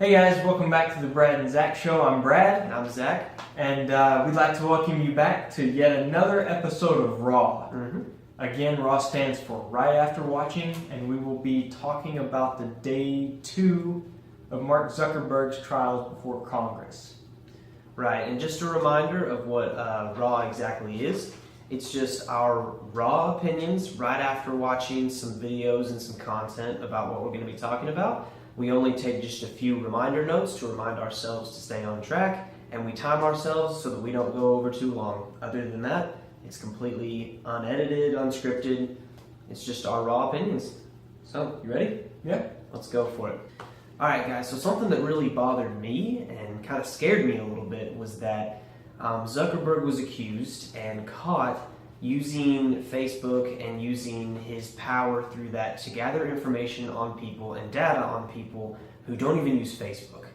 Hey guys, welcome back to the Brad and Zach Show. I'm Brad. And I'm Zach. And we'd like to welcome you back to yet another episode of Raw. Again, Raw stands for Right After Watching, and we will be talking about the day 2 of Mark Zuckerberg's trials before Congress. Right, and just a reminder of what Raw exactly is. It's just our raw opinions right after watching some videos and some content about what we're going to be talking about. We only take just a few reminder notes to remind ourselves to stay on track, and we time ourselves so that we don't go over too long. Other than that, it's completely unedited, unscripted. It's just our raw opinions. So, you ready? Yeah. Let's go for it. Alright guys, so something that really bothered me and kind of scared me a little bit was that Zuckerberg was accused and caught using Facebook and using his power through that to gather information on people and data on people who don't even use Facebook.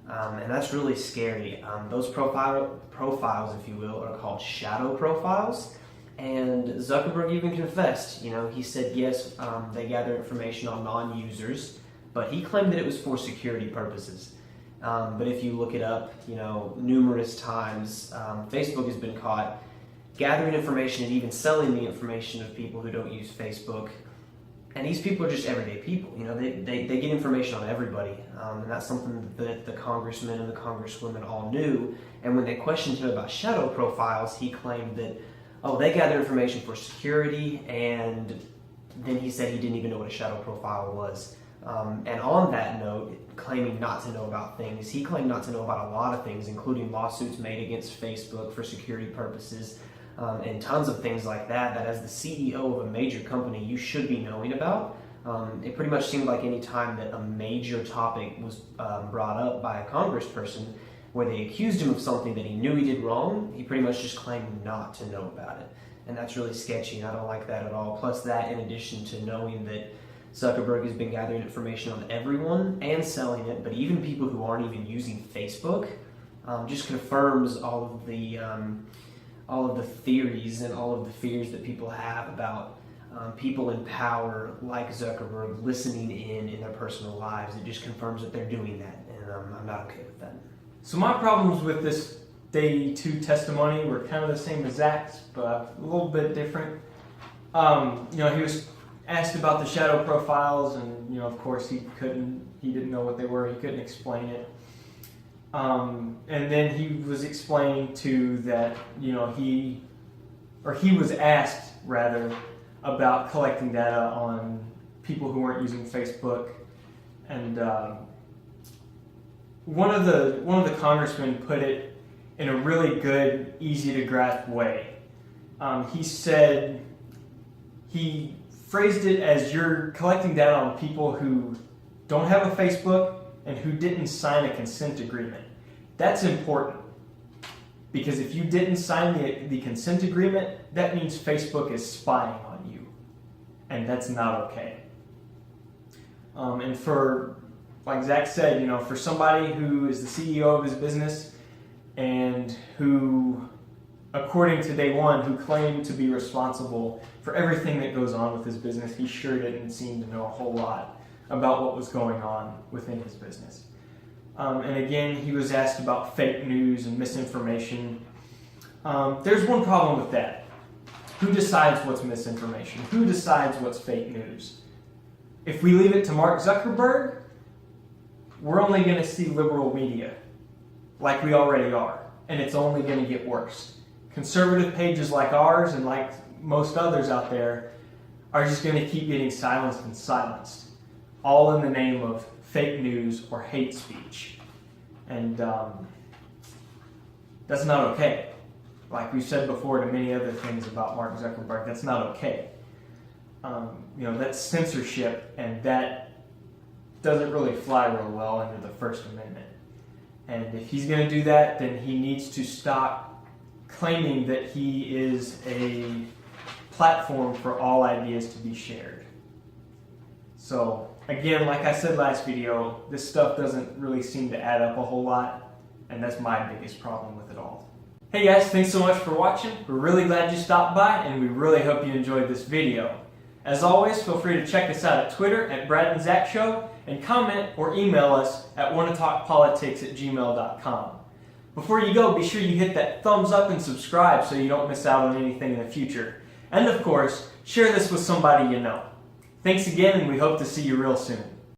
And that's really scary. Those profiles, if you will, are called shadow profiles. And Zuckerberg even confessed, he said yes, they gather information on non-users, but he claimed that it was for security purposes. But if you look it up, numerous times, Facebook has been caught gathering information and even selling the information of people who don't use Facebook. And these people are just everyday people. They get information on everybody. And that's something that the congressmen and the congresswomen all knew. And when they questioned him about shadow profiles, he claimed that, they gather information for security, and then he said he didn't even know what a shadow profile was. And on that note, claiming not to know about things, he claimed not to know about a lot of things, including lawsuits made against Facebook for security purposes, and tons of things like that as the CEO of a major company you should be knowing about. It pretty much seemed like any time that a major topic was brought up by a congressperson where they accused him of something that he knew he did wrong, he pretty much just claimed not to know about it. And that's really sketchy, and I don't like that at all. Plus that, in addition to knowing that Zuckerberg has been gathering information on everyone and selling it, but even people who aren't even using Facebook, just confirms all of the theories and all of the fears that people have about people in power like Zuckerberg listening in their personal lives. It just confirms that they're doing that, and I'm not okay with that. So my problems with this day 2 testimony were kind of the same as Zach's, but a little bit different. He was asked about the shadow profiles, and of course he didn't know what they were, he couldn't explain it. And then he was explaining to that, he was asked rather about collecting data on people who weren't using Facebook, and one of the congressmen put it in a really good, easy to grasp way. He phrased it as you're collecting data on people who don't have a Facebook and who didn't sign a consent agreement. That's important, because if you didn't sign the consent agreement, that means Facebook is spying on you, and that's not okay. And for, like Zach said, for somebody who is the CEO of his business and who, according to day 1, who claimed to be responsible for everything that goes on with his business, he sure didn't seem to know a whole lot about what was going on within his business. And again, he was asked about fake news and misinformation. There's one problem with that. Who decides what's misinformation? Who decides what's fake news? If we leave it to Mark Zuckerberg, we're only going to see liberal media, like we already are, and it's only going to get worse. Conservative pages like ours and like most others out there are just going to keep getting silenced, all in the name of fake news or hate speech. And that's not okay. Like we've said before to many other things about Mark Zuckerberg, that's not okay. That's censorship, and that doesn't really fly real well under the First Amendment. And if he's going to do that, then he needs to stop claiming that he is a platform for all ideas to be shared. So again, like I said last video, this stuff doesn't really seem to add up a whole lot, and that's my biggest problem with it all. Hey guys, thanks so much for watching. We're really glad you stopped by, and we really hope you enjoyed this video. As always, feel free to check us out at Twitter at Brad and Zach Show, and comment or email us at wannatalkpolitics@gmail.com. Before you go, be sure you hit that thumbs up and subscribe so you don't miss out on anything in the future. And of course, share this with somebody you know. Thanks again, and we hope to see you real soon.